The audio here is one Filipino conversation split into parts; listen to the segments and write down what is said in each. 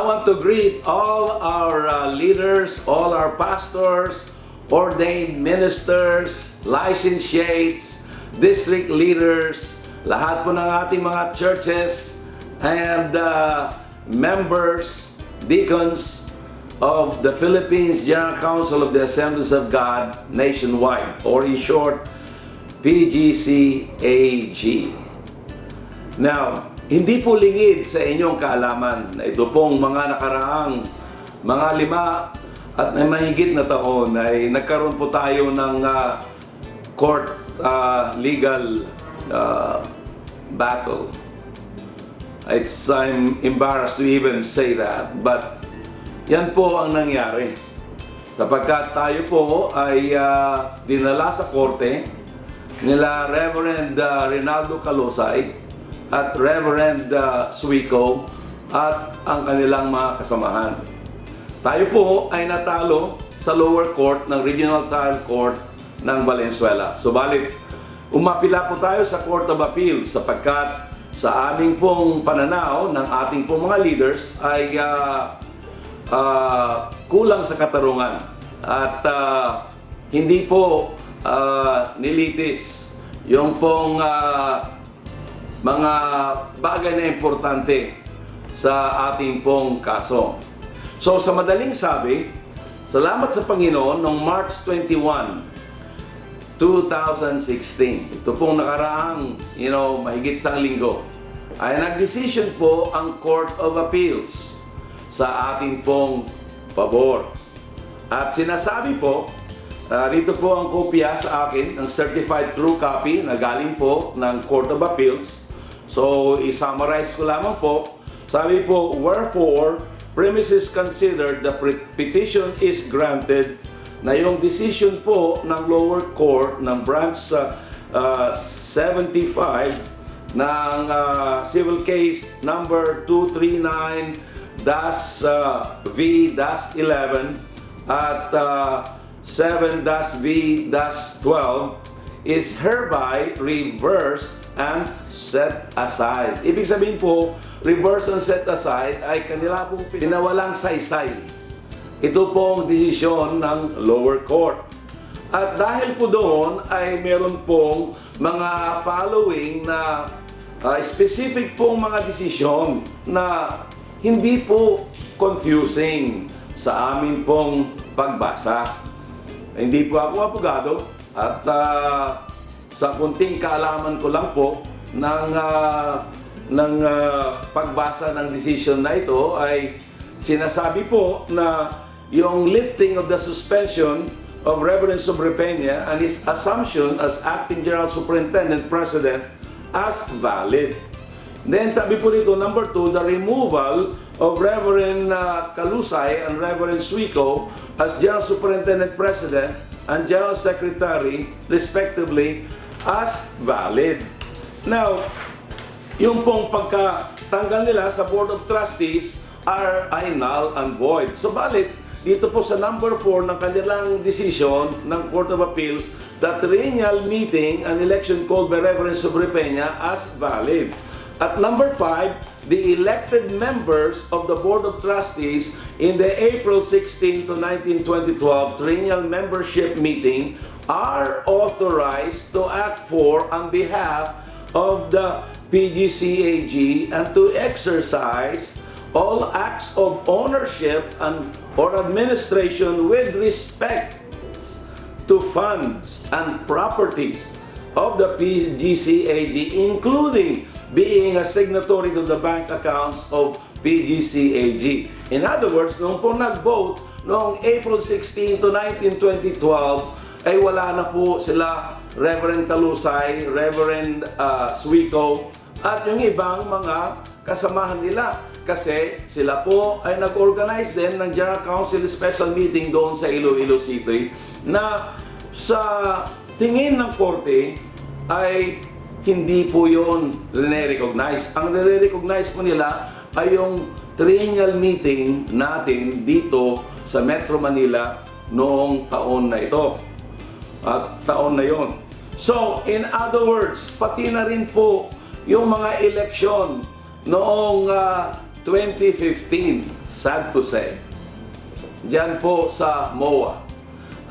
want to greet all our leaders, all our pastors, ordained ministers, licentiates, district leaders, lahat po ng ating mga churches, and members, deacons of the Philippines General Council of the Assemblies of God nationwide, or in short, PGCAG. Now, hindi po lingid sa inyong kaalaman na ito pong mga nakaraang mga 5 at mahigit na taon ay nagkaroon po tayo ng court legal battle. I'm embarrassed to even say that, but yan po ang nangyari. Sapagkat tayo po ay dinala sa korte nila Reverend Rinaldo Calosay at Reverend Suico at ang kanilang mga kasamahan. Tayo po ay natalo sa lower court ng Regional Trial Court ng Valenzuela. Subalit, umapila po tayo sa Court of Appeal sapagkat sa aming pong pananaw ng ating pong mga leaders ay kulang sa katarungan at hindi po nilitis yung pong mga bagay na importante sa ating pong kaso. So sa madaling sabi, salamat sa Panginoon noong March 21, 2016. Ito pong nakaraang, mahigit isang linggo, ay nagdesisyon po ang Court of Appeals sa ating pong pabor. At sinasabi po, dito po ang kopya sa akin, ang certified true copy na galing po ng Court of Appeals. So, i-summarize ko lamang po. Sabi po, wherefore, premises considered, the petition is granted, na yung decision po ng lower court ng branch 75 ng civil case number 239-V-11 at 7-V-12 is hereby reversed and set aside. Ibig sabihin po, reverse and set aside ay kanila pong pinawalang saysay. Ito pong desisyon ng lower court. At dahil po doon ay meron pong mga following na specific pong mga desisyon na hindi po confusing sa amin pong pagbasa. Hindi po ako abogado at sa kunting kaalaman ko lang po ng pagbasa ng decision na ito ay sinasabi po na yung lifting of the suspension of Reverend Sobrepeña and his assumption as Acting General Superintendent President as valid. Then sabi po dito, number 2, the removal of Reverend Calusay and Reverend Suico as General Superintendent President and General Secretary, respectively, as valid. Now, yung pong pagkatanggal nila sa Board of Trustees ay null and void. So, balit, dito po sa number 4 ng kanilang decision ng Court of Appeals, the triennial meeting and election called by Reverend Sobrepeña as valid. At number 5, the elected members of the Board of Trustees in the April 16 to 19, 2012 triennial membership meeting are authorized to act for on behalf of the PGCAG and to exercise all acts of ownership and or administration with respect to funds and properties of the PGCAG, including being a signatory to the bank accounts of PGCAG. In other words, nung po nag-vote noong April 16 to 19, 2012, ay wala na po sila Reverend Calusay, Reverend Suico, at yung ibang mga kasamahan nila. Kasi sila po ay nag-organize din ng General Council Special Meeting doon sa Iloilo City na sa tingin ng korte ay hindi po yun nire-recognize. Ang nire-recognize po nila ay yung triennial meeting natin dito sa Metro Manila noong taon na ito. At taon na yon. So, in other words, pati na rin po yung mga eleksyon noong 2015 sad to say, dyan po sa MOA,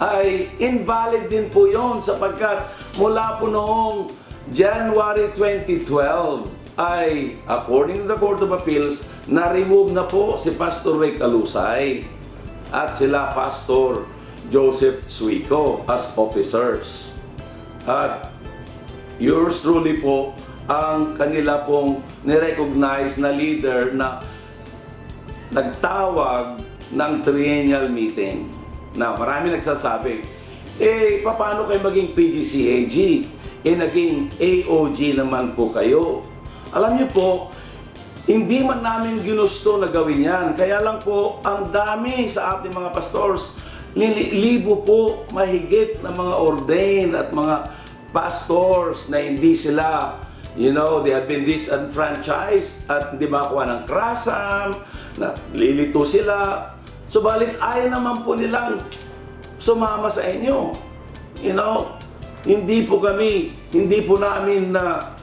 ay invalid din po yon sapagkat mula po noong January 2012 ay, according to the Court of Appeals, na-remove na po si Pastor Ray Calusay at sila Pastor Joseph Suico as officers. At yours truly po ang kanila pong nirecognize na leader na nagtawag ng triennial meeting. Na marami nagsasabi, paano kayo maging PGCAG? Naging AOG naman po kayo. Alam niyo po, hindi man namin ginusto na gawin yan. Kaya lang po, ang dami sa ating mga pastors, libo po mahigit na mga ordained at mga pastors na hindi sila, they have been disenfranchised at hindi makakuha ng krasam, na lilito sila. Subalit ayaw naman po nilang sumama sa inyo. Hindi po namin na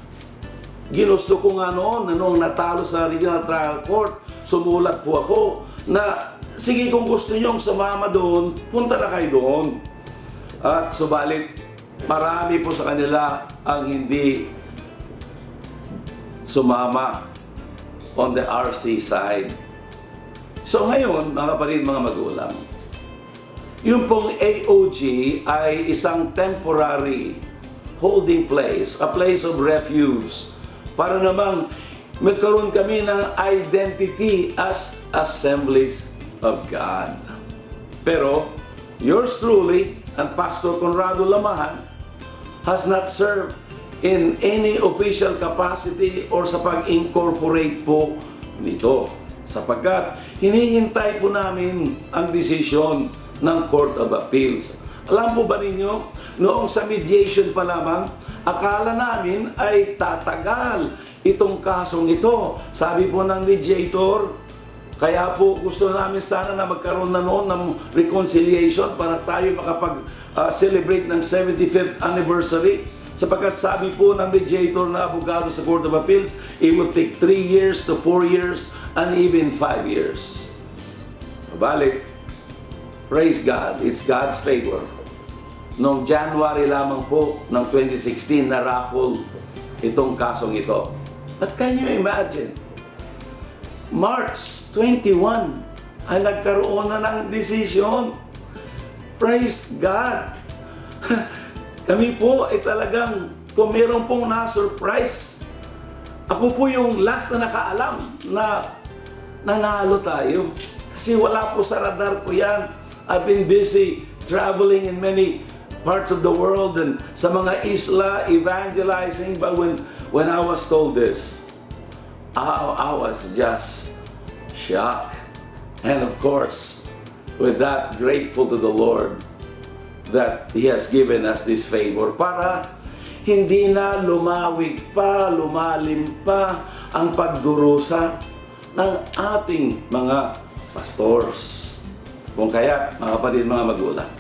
ginusto ko nga noon, noong natalo sa Regional Trial Court, sumulat po ako na sige kung gusto nyong sumama doon, punta na kayo doon. At subalit, marami po sa kanila ang hindi sumama on the RC side. So ngayon, mga kapatid, mga magulang, yung pong AOG ay isang temporary holding place, a place of refuge, para namang magkaroon kami ng identity as Assemblies of God. Pero, yours truly, and Pastor Conrado Lamahan, has not served in any official capacity or sa pag-incorporate po nito. Sapagkat hinihintay po namin ang desisyon ng Court of Appeals. Alam po ba ninyo, noong sa mediation pa lamang, akala namin ay tatagal itong kasong ito. Sabi po ng mediator, kaya po gusto namin sana na magkaroon na noon ng reconciliation para tayo makapag-celebrate ng 75th anniversary. Sapagkat sabi po ng mediator na abogado sa Court of Appeals, it will take 3 years to 4 years and even 5 years. Balik, praise God, it's God's favor. Noong January lamang po ng 2016 na raffle itong kasong ito. But can you imagine? March 21 ay nagkaroon na ng decision. Praise God! Kami po ay talagang, kung meron pong na-surprise, ako po yung last na nakaalam na nanalo tayo. Kasi wala po sa radar ko yan. I've been busy traveling in many parts of the world and sa mga isla, evangelizing. But when I was told this, I was just shocked. And of course, with that, grateful to the Lord that He has given us this favor para hindi na lumawig pa, lumalim pa ang pagdurusa ng ating mga pastors. Kung kaya, mga kapatid, mga magulang,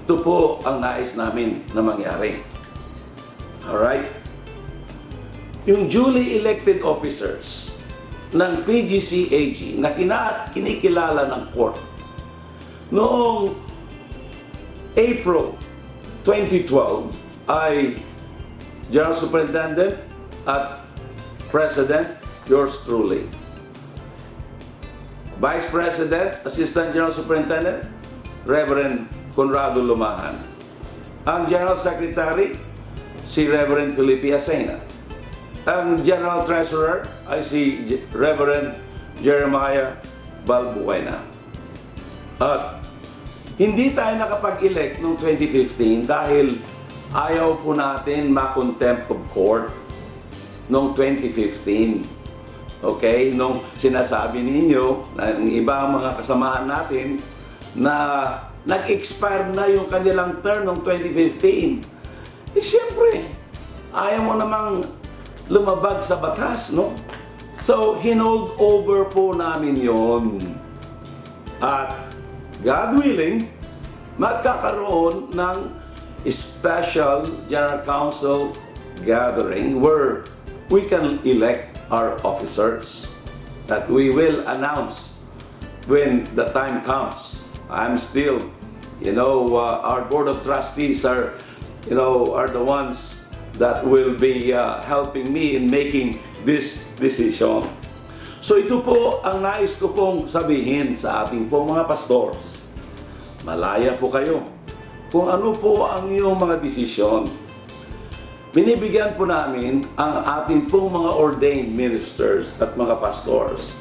ito po ang nais namin na mangyari. Alright? Yung duly elected officers ng PGCAG na kinikilala ng court noong April 2012 ay General Superintendent at President, yours truly. Vice President, Assistant General Superintendent, Reverend Conrado Lumahan. Ang General Secretary, si Reverend Felipe Acena. Ang General Treasurer ay si Reverend Jeremiah Balbuena. At hindi tayo nakapag-elect noong 2015 dahil ayaw po natin ma-contempt of court noong 2015. Okay? Nung sinasabi ninyo ng iba mga kasamahan natin na nag-expire na yung kanilang term noong 2015. Siyempre, ayaw mo namang lumabag sa batas, no? So, hinold over po namin yon. At God willing, magkakaroon ng special General Council gathering where we can elect our officers. that we will announce when the time comes. I'm still, our board of trustees are the ones that will be helping me in making this decision. So ito po ang nais ko pong sabihin sa ating pong mga pastors. Malaya po kayo kung ano po ang iyong mga desisyon. Binibigyan po namin ang ating pong mga ordained ministers at mga pastors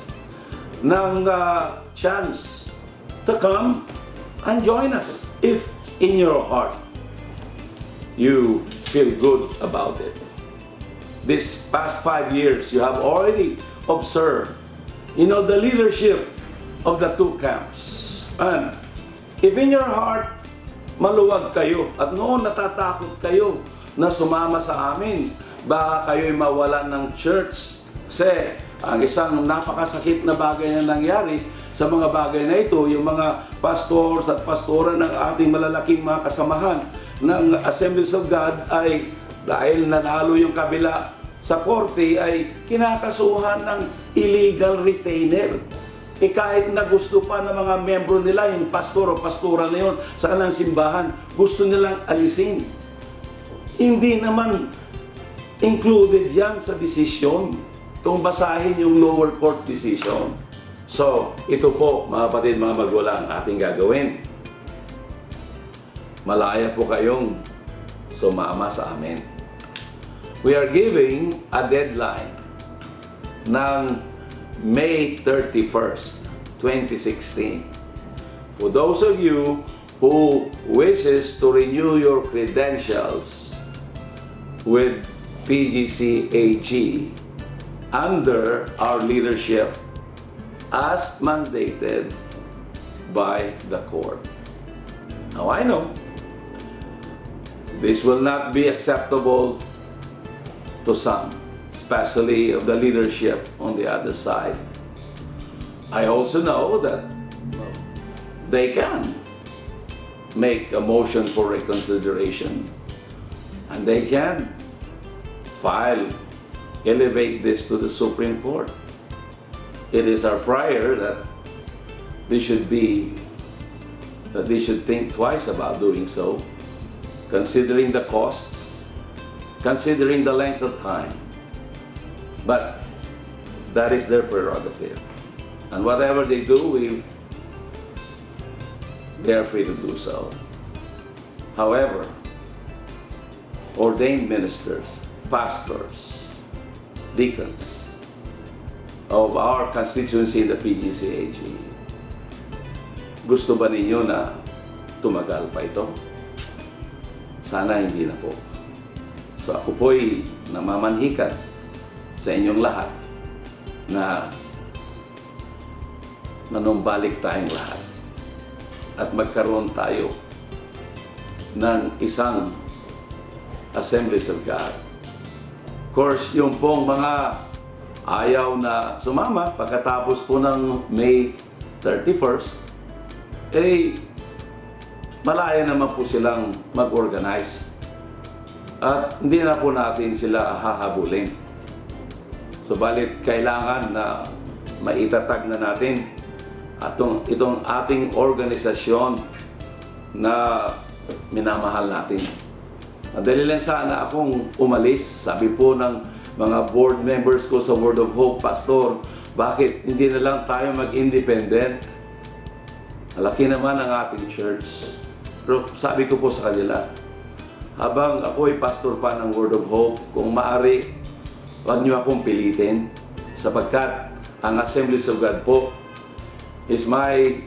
ng chance to come and join us if in your heart you feel good about it. This past 5 years, you have already observed, the leadership of the two camps. And if in your heart, maluwag kayo at noon natatakot kayo na sumama sa amin, baka kayo'y mawalan ng church. Kasi ang isang napakasakit na bagay na nangyari sa mga bagay na ito, yung mga pastors at pastora ng ating malalaking mga kasamahan ng Assemblies of God ay dahil nanalo yung kabila sa korte ay kinakasuhan ng illegal retainer. Kahit na gusto pa ng mga membro nila, yung pastor o pastora na yun sa kanilang simbahan, gusto nilang alisin. Hindi naman included yan sa desisyon kung basahin yung lower court decision. So, ito po mga kapatid, mga magulang, ating gagawin. Malaya po kayong sumama sa amin. We are giving a deadline ng May 31st, 2016. For those of you who wishes to renew your credentials with PGCAG under our leadership as mandated by the court. Now I know this will not be acceptable to some, especially of the leadership on the other side. I also know that they can make a motion for reconsideration and they can elevate this to the Supreme Court. It is our prayer that they should think twice about doing so, considering the costs, considering the length of time. But that is their prerogative. And whatever they do, they are free to do so. However, ordained ministers, pastors, deacons of our constituency in the PGCAG, gusto ba ninyo na tumagal pa ito? Sana hindi na po. So ako po'y namamanhikan sa inyong lahat na manumbalik tayong lahat at magkaroon tayo ng isang Assemblies of God. Of course, yung pong mga ayaw na sumama pagkatapos po ng May 31st, malaya naman po silang mag-organize. At hindi na po natin sila hahabulin. Subalit, kailangan na maitatag na natin itong ating organisasyon na minamahal natin. Madali lang sana akong umalis. Sabi po ng mga board members ko sa Word of Hope, Pastor, bakit hindi na lang tayo mag-independent? Malaki naman ang ating church. Pero sabi ko po sa kanila, habang ako'y pastor pa ng Word of Hope, kung maaari, huwag niyo akong pilitin sapagkat ang Assemblies of God po is my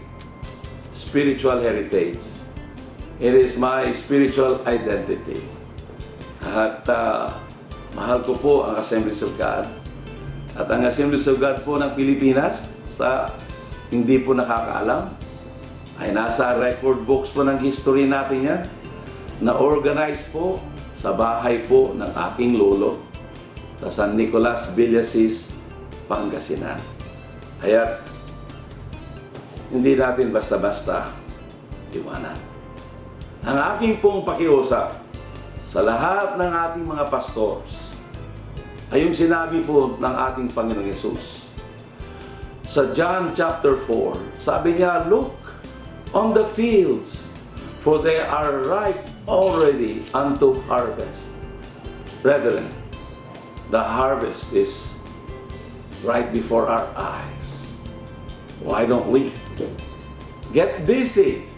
spiritual heritage. It is my spiritual identity. At mahal ko po ang Assemblies of God. At ang Assemblies of God po ng Pilipinas, sa hindi po nakakaalam, ay nasa record books po ng history natin yan, na organized po sa bahay po ng aking lolo sa San Nicolas, Villasis, Pangasinan. Kaya hindi natin basta-basta iwanan. Ang aking pong pakiusap sa lahat ng ating mga pastors ay yung sinabi po ng ating Panginoong Yesus. sa John chapter 4, sabi niya, "Look on the fields, for they are ripe already unto harvest." Brethren, the harvest is right before our eyes. Why don't we get busy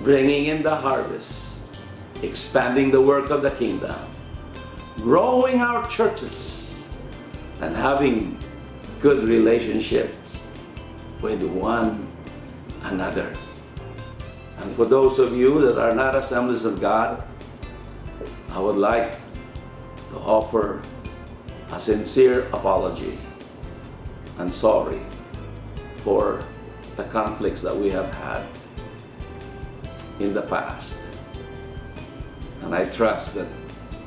bringing in the harvest, expanding the work of the kingdom, growing our churches, and having good relationships with one another. And for those of you that are not Assemblies of God, I would like to offer a sincere apology and sorry for the conflicts that we have had in the past. And I trust that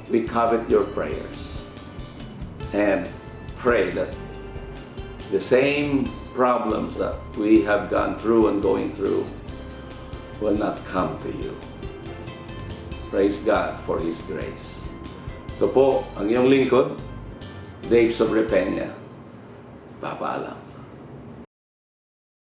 we covet your prayers and pray that the same problems that we have gone through and going through will not come to you. Praise God for His grace. Ito po ang iyong lingkod, Dave Sobrepeña. Papaalam.